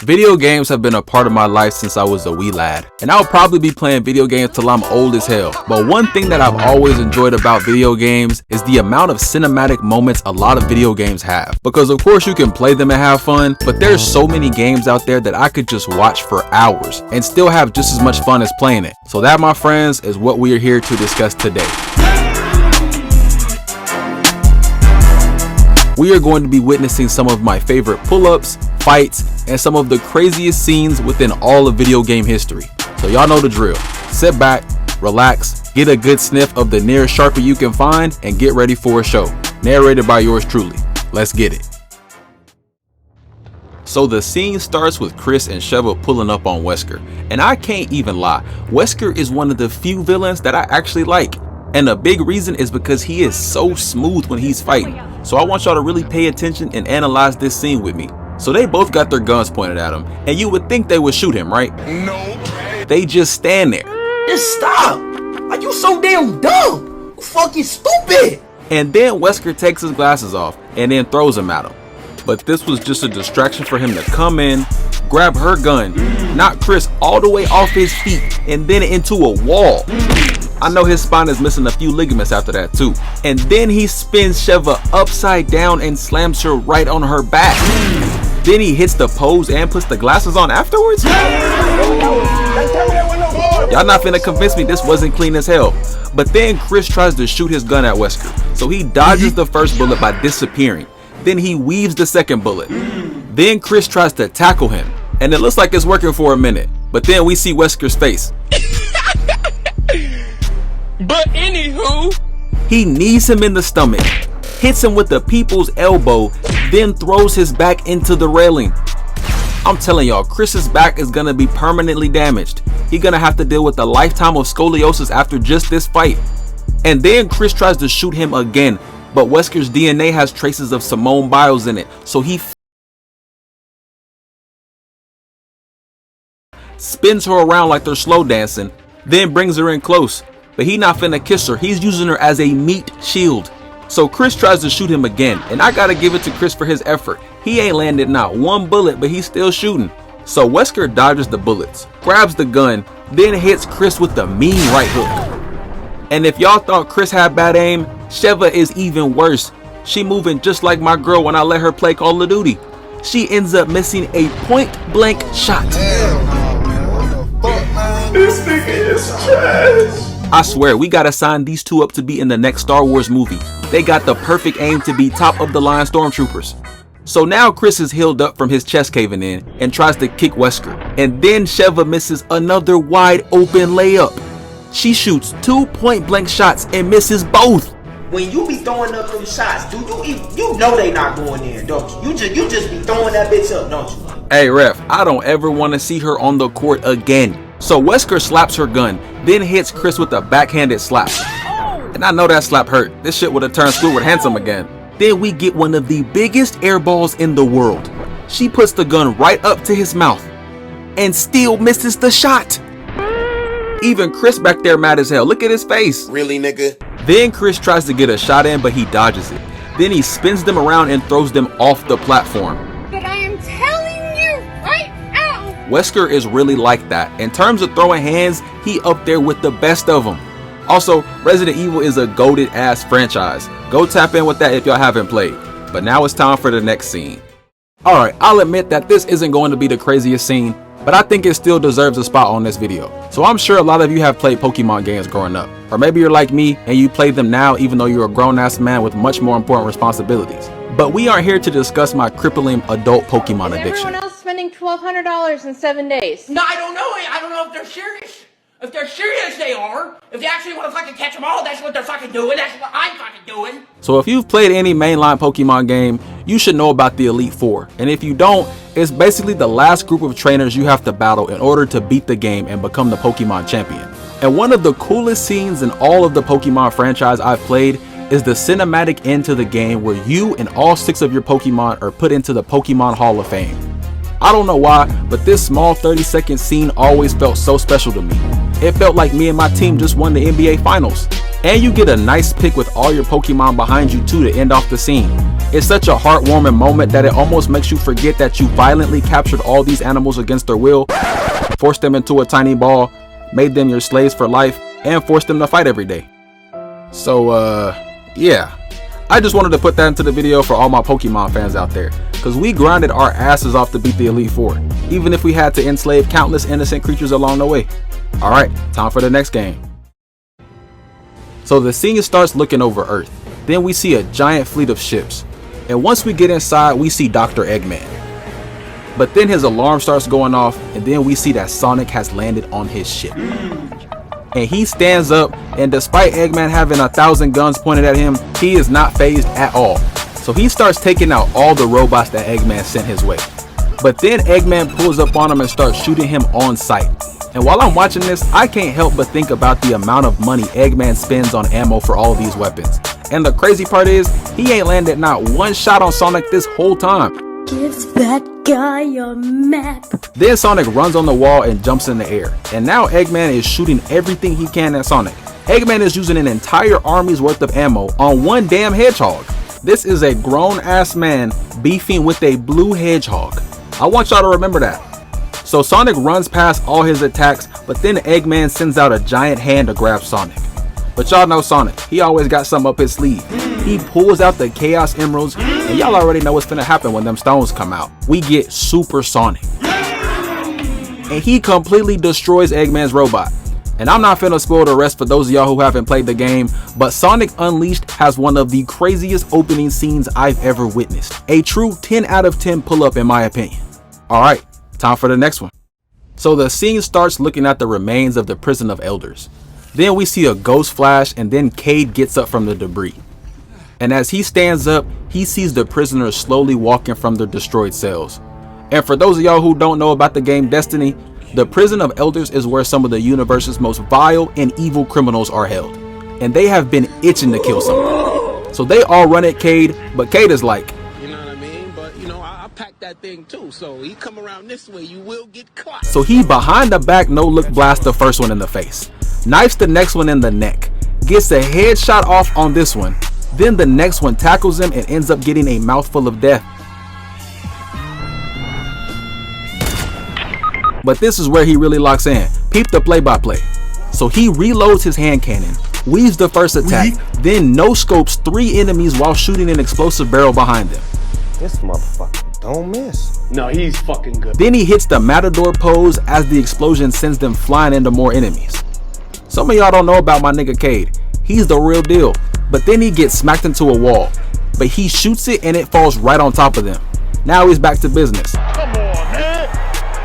Video games have been a part of my life since I was a wee lad, and I'll probably be playing video games till I'm old as hell. But one thing that I've always enjoyed about video games is the amount of cinematic moments a lot of video games have. Because of course you can play them and have fun, but there's so many games out there that I could just watch for hours and still have just as much fun as playing it. So that, my friends, is what we are here to discuss today. We are going to be witnessing some of my favorite pull-ups, fights, and some of the craziest scenes within all of video game history. So y'all know the drill. Sit back, relax, get a good sniff of the nearest Sharpie you can find, and get ready for a show. Narrated by yours truly. Let's get it. So the scene starts with Chris and Sheva pulling up on Wesker. And I can't even lie, Wesker is one of the few villains that I actually like. And a big reason is because he is so smooth when he's fighting. So I want y'all to really pay attention and analyze this scene with me. So they both got their guns pointed at him, and you would think they would shoot him, right? No. They just stand there. Just stop! Are you so damn dumb? You fucking stupid! And then Wesker takes his glasses off and then throws them at him. But this was just a distraction for him to come in, grab her gun, knock Chris all the way off his feet, and then into a wall. I know his spine is missing a few ligaments after that too. And then he spins Sheva upside down and slams her right on her back. Then he hits the pose and puts the glasses on afterwards? Y'all not finna convince me this wasn't clean as hell. But then Chris tries to shoot his gun at Wesker. So he dodges the first bullet by disappearing. Then he weaves the second bullet. Then Chris tries to tackle him. And it looks like it's working for a minute. But then we see Wesker's face. But anywho, he knees him in the stomach, hits him with the people's elbow, then throws his back into the railing. I'm telling y'all, Chris's back is gonna be permanently damaged. He's gonna have to deal with a lifetime of scoliosis after just this fight. And then Chris tries to shoot him again, but Wesker's DNA has traces of Simone Biles in it, so he spins her around like they're slow dancing, then brings her in close. But he not finna kiss her, he's using her as a meat shield. So Chris tries to shoot him again, and I gotta give it to Chris for his effort. He ain't landed not one bullet, but he's still shooting. So Wesker dodges the bullets, grabs the gun, then hits Chris with the mean right hook. And if y'all thought Chris had bad aim, Sheva is even worse. She moving just like my girl when I let her play Call of Duty. She ends up missing a point blank shot. this nigga is trash. I swear, we gotta sign these two up to be in the next Star Wars movie. They got the perfect aim to be top of the line stormtroopers. So now Chris is healed up from his chest caving in and tries to kick Wesker. And then Sheva misses another wide open layup. She shoots 2 point blank shots and misses both. When you be throwing up them shots, you know they not going in, don't you? You just be throwing that bitch up, don't you? Hey ref, I don't ever want to see her on the court again. So Wesker slaps her gun, then hits Chris with a backhanded slap. And I know that slap hurt. This shit would have turned Squidward handsome again. Then we get one of the biggest air balls in the world. She puts the gun right up to his mouth and still misses the shot. Even Chris back there mad as hell. Look at his face. Really, nigga? Then Chris tries to get a shot in, but he dodges it. Then he spins them around and throws them off the platform. But I am telling you right now, Wesker is really like that. In terms of throwing hands, he up there with the best of them. Also, Resident Evil is a goated ass franchise. Go tap in with that if y'all haven't played. But now it's time for the next scene. Alright, I'll admit that this isn't going to be the craziest scene, but I think it still deserves a spot on this video. So I'm sure a lot of you have played Pokemon games growing up. Or maybe you're like me and you play them now even though you're a grown-ass man with much more important responsibilities. But we aren't here to discuss my crippling adult Pokemon addiction. everyone else spending $1,200 in 7 days. No, I don't know. I don't know if they're serious. If they're serious, they are. If they actually want to fucking catch them all, that's what they're fucking doing. That's what I'm fucking doing. So if you've played any mainline Pokemon game, you should know about the Elite Four. And if you don't, it's basically the last group of trainers you have to battle in order to beat the game and become the Pokemon champion. And one of the coolest scenes in all of the Pokemon franchise I've played is the cinematic end to the game where you and all 6 of your Pokemon are put into the Pokemon Hall of Fame. I don't know why, but this small 30-second scene always felt so special to me. It felt like me and my team just won the NBA Finals. And you get a nice pick with all your Pokemon behind you too to end off the scene. It's such a heartwarming moment that it almost makes you forget that you violently captured all these animals against their will, forced them into a tiny ball, made them your slaves for life, and forced them to fight every day. So yeah, I just wanted to put that into the video for all my Pokemon fans out there, because we grinded our asses off to beat the Elite Four, even if we had to enslave countless innocent creatures along the way. Alright, time for the next game. So the scene starts looking over Earth. Then we see a giant fleet of ships. And once we get inside, we see Dr. Eggman. But then his alarm starts going off, and then we see that Sonic has landed on his ship. And he stands up, and despite Eggman having 1,000 guns pointed at him, he is not fazed at all. So he starts taking out all the robots that Eggman sent his way. But then Eggman pulls up on him and starts shooting him on sight. And while I'm watching this, I can't help but think about the amount of money Eggman spends on ammo for all these weapons. And the crazy part is, he ain't landed not one shot on Sonic this whole time. Gives that guy a map. Then Sonic runs on the wall and jumps in the air. And now Eggman is shooting everything he can at Sonic. Eggman is using an entire army's worth of ammo on one damn hedgehog. This is a grown ass man beefing with a blue hedgehog. I want y'all to remember that. So Sonic runs past all his attacks, but then Eggman sends out a giant hand to grab Sonic. But y'all know Sonic, he always got something up his sleeve. He pulls out the Chaos Emeralds, and y'all already know what's finna happen when them stones come out. We get Super Sonic. And he completely destroys Eggman's robot. And I'm not finna spoil the rest for those of y'all who haven't played the game, but Sonic Unleashed has one of the craziest opening scenes I've ever witnessed. A true 10 out of 10 pull up in my opinion. Alright, time for the next one. So the scene starts looking at the remains of the prison of elders. Then we see a ghost flash, and then Cade gets up from the debris. And as he stands up, he sees the prisoners slowly walking from their destroyed cells. And for those of y'all who don't know about the game Destiny, the prison of elders is where some of the universe's most vile and evil criminals are held. And they have been itching to kill someone. So they all run at Cade, but Cade is like, you know what I mean? But you know, I packed that thing too, so he come around this way, you will get caught. So he behind the back no look blasts the first one in the face, knifes the next one in the neck, gets a headshot off on this one, then the next one tackles him and ends up getting a mouthful of death. But this is where he really locks in. Peep the play-by-play. So he reloads his hand cannon, weaves the first attack, then no-scopes 3 enemies while shooting an explosive barrel behind them. This motherfucker don't miss. No, he's fucking good. Then he hits the Matador pose as the explosion sends them flying into more enemies. Some of y'all don't know about my nigga Cade. He's the real deal. But then he gets smacked into a wall. But he shoots it and it falls right on top of them. Now he's back to business. Come on, man.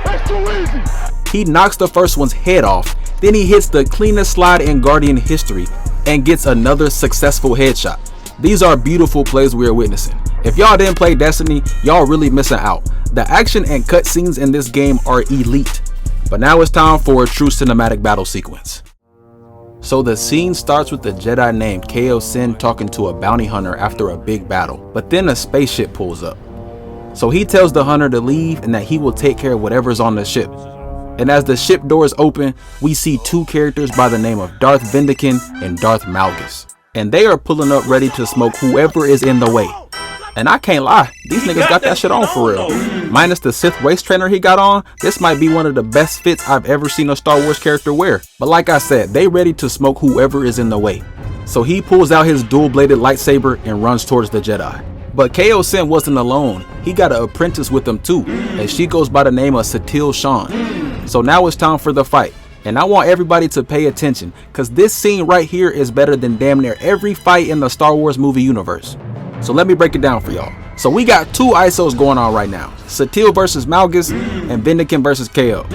That's too easy. He knocks the first one's head off. Then he hits the cleanest slide in Guardian history and gets another successful headshot. These are beautiful plays we are witnessing. If y'all didn't play Destiny, y'all really missing out. The action and cutscenes in this game are elite. But now it's time for a true cinematic battle sequence. So the scene starts with a Jedi named Ko Sin talking to a bounty hunter after a big battle, but then a spaceship pulls up. So he tells the hunter to leave and that he will take care of whatever's on the ship. And as the ship doors open, we see 2 characters by the name of Darth Vindican and Darth Malgus. And they are pulling up ready to smoke whoever is in the way. And I can't lie, these niggas got that shit on for real. Minus the Sith waist trainer he got on, this might be one of the best fits I've ever seen a Star Wars character wear. But like I said, they ready to smoke whoever is in the way. So he pulls out his dual-bladed lightsaber and runs towards the Jedi. But Ko Sin wasn't alone, he got an apprentice with him too, and she goes by the name of Satil Shan. So now it's time for the fight. And I want everybody to pay attention, cause this scene right here is better than damn near every fight in the Star Wars movie universe. So let me break it down for y'all. So we got 2 ISOs going on right now. Satil versus Malgus and Vindican versus KO.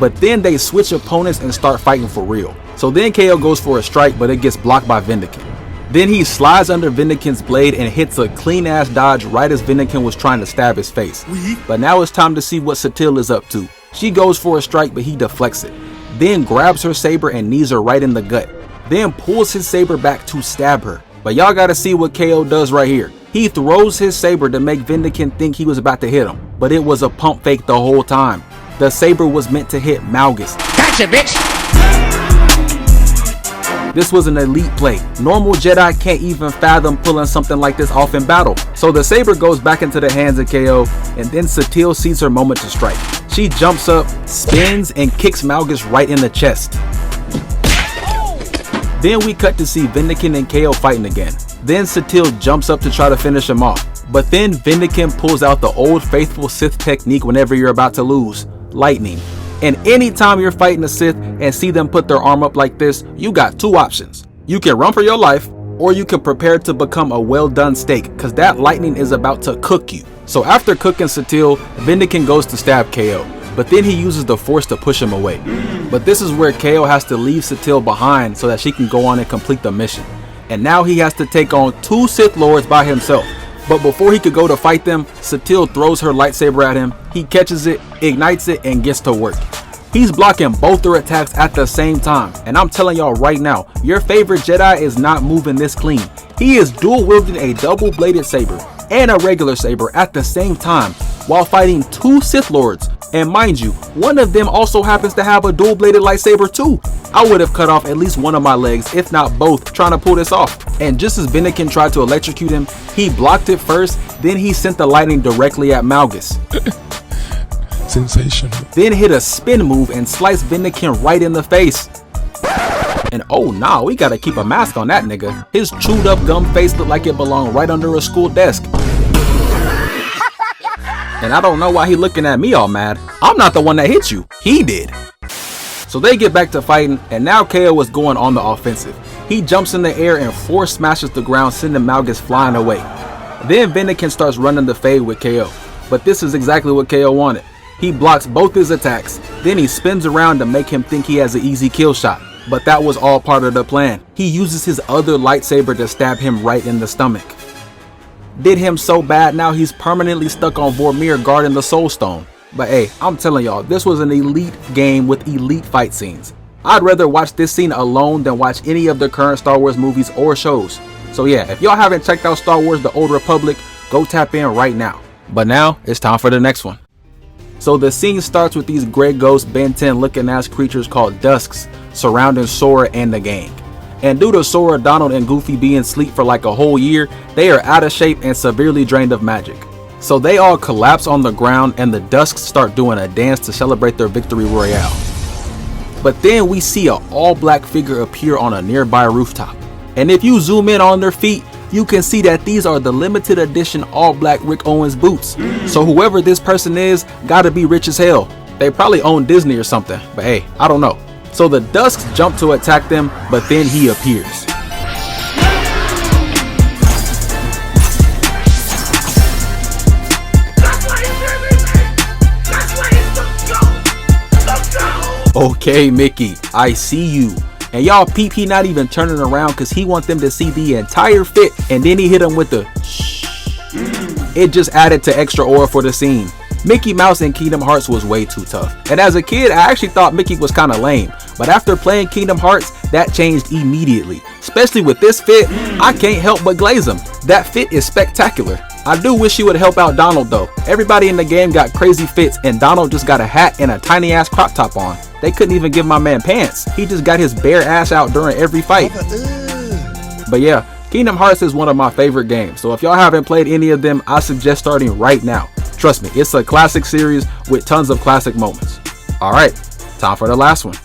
But then they switch opponents and start fighting for real. So then KO goes for a strike, but it gets blocked by Vindican. Then he slides under Vindican's blade and hits a clean ass dodge right as Vindican was trying to stab his face. But now it's time to see what Satil is up to. She goes for a strike, but he deflects it. Then grabs her saber and knees her right in the gut. Then pulls his saber back to stab her. But y'all gotta see what KO does right here. He throws his saber to make Vindican think he was about to hit him, but it was a pump fake the whole time. The saber was meant to hit Malgus. Gotcha, bitch! This was an elite play. Normal Jedi can't even fathom pulling something like this off in battle. So the saber goes back into the hands of KO, and then Satil sees her moment to strike. She jumps up, spins, and kicks Malgus right in the chest. Then we cut to see Vendikin and KO fighting again. Then Satil jumps up to try to finish him off. But then Vendikin pulls out the old faithful Sith technique whenever you're about to lose, lightning. And anytime you're fighting a Sith and see them put their arm up like this, you got two options. You can run for your life, or you can prepare to become a well done steak, cause that lightning is about to cook you. So after cooking Satil, Vendikin goes to stab KO, but then he uses the force to push him away. But this is where KO has to leave Satil behind so that she can go on and complete the mission. And now he has to take on two Sith Lords by himself. But before he could go to fight them, Satil throws her lightsaber at him. He catches it, ignites it, and gets to work. He's blocking both their attacks at the same time. And I'm telling y'all right now, your favorite Jedi is not moving this clean. He is dual wielding a double-bladed saber and a regular saber at the same time while fighting two Sith Lords. And mind you, one of them also happens to have a dual-bladed lightsaber too. I would have cut off at least one of my legs, if not both, trying to pull this off. And just as Vendikin tried to electrocute him, he blocked it first, then he sent the lightning directly at Malgus. Sensational. Then hit a spin move and sliced Vendikin right in the face. And oh nah, we gotta keep a mask on that nigga. His chewed up gum face looked like it belonged right under a school desk. And I don't know why he looking at me all mad. I'm not the one that hit you, he did. So they get back to fighting, and now KO is going on the offensive. He jumps in the air and force smashes the ground, sending Malgus flying away. Then Vendikin starts running the fade with KO, but this is exactly what KO wanted. He blocks both his attacks, then he spins around to make him think he has an easy kill shot. But that was all part of the plan. He uses his other lightsaber to stab him right in the stomach. Did him so bad now he's permanently stuck on Vormir guarding the Soul Stone. But hey, I'm telling y'all, this was an elite game with elite fight scenes. I'd rather watch this scene alone than watch any of the current Star Wars movies or shows. So yeah, if y'all haven't checked out Star Wars The Old Republic, go tap in right now. But now, it's time for the next one. So the scene starts with these gray ghost Ben 10 looking ass creatures called Dusks surrounding Sora and the gang. And due to Sora, Donald, and Goofy being asleep for like a whole year, they are out of shape and severely drained of magic. So they all collapse on the ground and the Dusks start doing a dance to celebrate their victory royale. But then we see an all-black figure appear on a nearby rooftop. And if you zoom in on their feet, you can see that these are the limited edition all-black Rick Owens boots. So whoever this person is gotta be rich as hell. They probably own Disney or something, but hey, I don't know. So the Dusks jump to attack them, but then he appears. Okay, Mickey, I see you. And y'all peep, he not even turning around because he wants them to see the entire fit, and then he hit him with the shh. It just added to extra aura for the scene. Mickey Mouse in Kingdom Hearts was way too tough. And as a kid, I actually thought Mickey was kind of lame. But after playing Kingdom Hearts, that changed immediately. Especially with this fit, I can't help but glaze him. That fit is spectacular. I do wish he would help out Donald though. Everybody in the game got crazy fits and Donald just got a hat and a tiny ass crop top on. They couldn't even give my man pants. He just got his bare ass out during every fight. But yeah, Kingdom Hearts is one of my favorite games. So if y'all haven't played any of them, I suggest starting right now. Trust me, it's a classic series with tons of classic moments. Alright, time for the last one.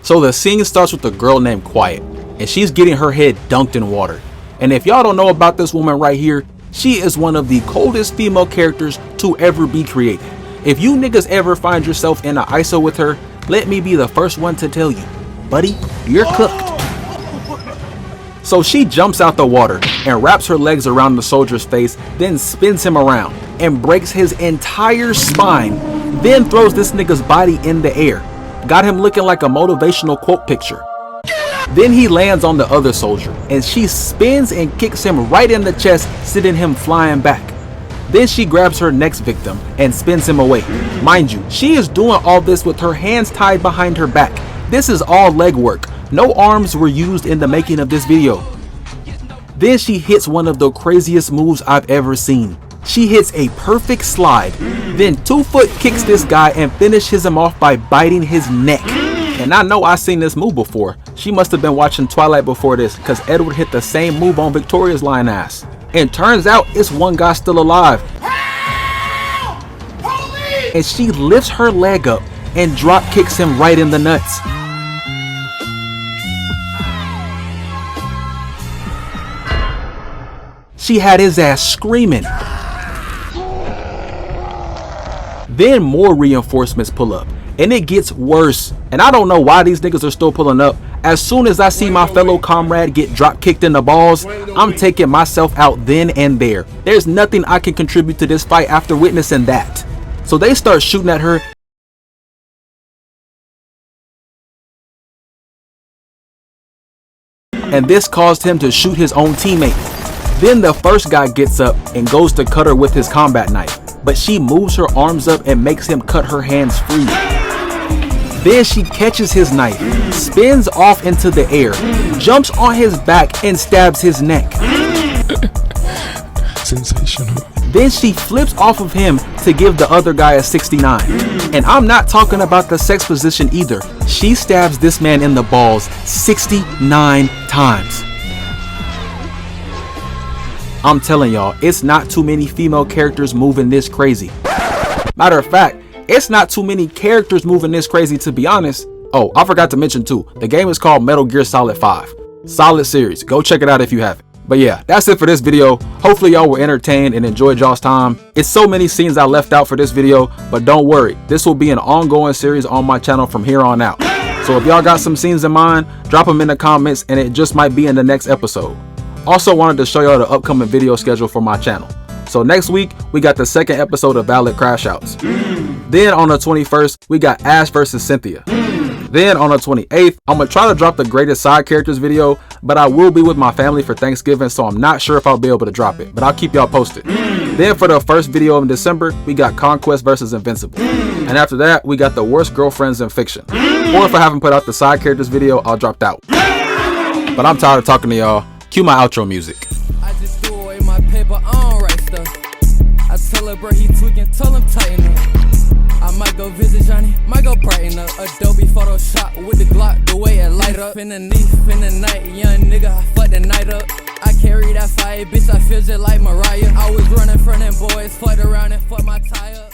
So the scene starts with a girl named Quiet, and she's getting her head dunked in water. And if y'all don't know about this woman right here, she is one of the coldest female characters to ever be created. If you niggas ever find yourself in an ISO with her, let me be the first one to tell you, buddy, you're cooked. So she jumps out the water and wraps her legs around the soldier's face, then spins him around and breaks his entire spine, then throws this nigga's body in the air. Got him looking like a motivational quote picture. Then he lands on the other soldier and she spins and kicks him right in the chest, sending him flying back. Then she grabs her next victim and spins him away. Mind you, she is doing all this with her hands tied behind her back. This is all leg work. No arms were used in the making of this video. Then she hits one of the craziest moves I've ever seen. She hits a perfect slide, then 2-foot kicks this guy and finishes him off by biting his neck. And I know I seen this move before. She must have been watching Twilight before this, because Edward hit the same move on Victoria's lying ass. And turns out it's one guy still alive. And she lifts her leg up and drop kicks him right in the nuts. She had his ass screaming. Then more reinforcements pull up, and it gets worse. And I don't know why these niggas are still pulling up. As soon as I see my fellow comrade get drop kicked in the balls, I'm taking myself out then and there. There's nothing I can contribute to this fight after witnessing that. So they start shooting at her. And this caused him to shoot his own teammate. Then the first guy gets up and goes to cut her with his combat knife, but she moves her arms up and makes him cut her hands free. Then she catches his knife, spins off into the air, jumps on his back and stabs his neck. Sensational. Then she flips off of him to give the other guy a 69. And I'm not talking about the sex position either. She stabs this man in the balls 69 times. I'm telling y'all, it's not too many female characters moving this crazy. Matter of fact, it's not too many characters moving this crazy, to be honest. Oh, I forgot to mention too, the game is called Metal Gear Solid 5. Solid series. Go check it out if you haven't. But yeah, that's it for this video. Hopefully y'all were entertained and enjoyed y'all's time. It's so many scenes I left out for this video, but don't worry, this will be an ongoing series on my channel from here on out. So if y'all got some scenes in mind, drop them in the comments and it just might be in the next episode. Also wanted to show y'all the upcoming video schedule for my channel. So next week, we got the second episode of Valid Crash Outs. Then on the 21st, we got Ash versus Cynthia. Then on the 28th, I'm gonna try to drop the greatest side characters video, but I will be with my family for Thanksgiving, so I'm not sure if I'll be able to drop it, but I'll keep y'all posted. Then for the first video in December, we got Conquest versus Invincible. And after that, we got the worst girlfriends in fiction. Or if I haven't put out the side characters video, I'll drop that one. But I'm tired of talking to y'all. Cue my outro music. I just threw away my paper, I don't write stuff. I tell her bro he tweaking, tell him tighten up. I might go visit Johnny, might go brighten up. Adobe Photoshop with the Glock, the way it light up. In the night, young nigga, I fuck the night up. I carry that fire, bitch, I feel just like Mariah. I was running from them boys, fought around and fuck my tie up.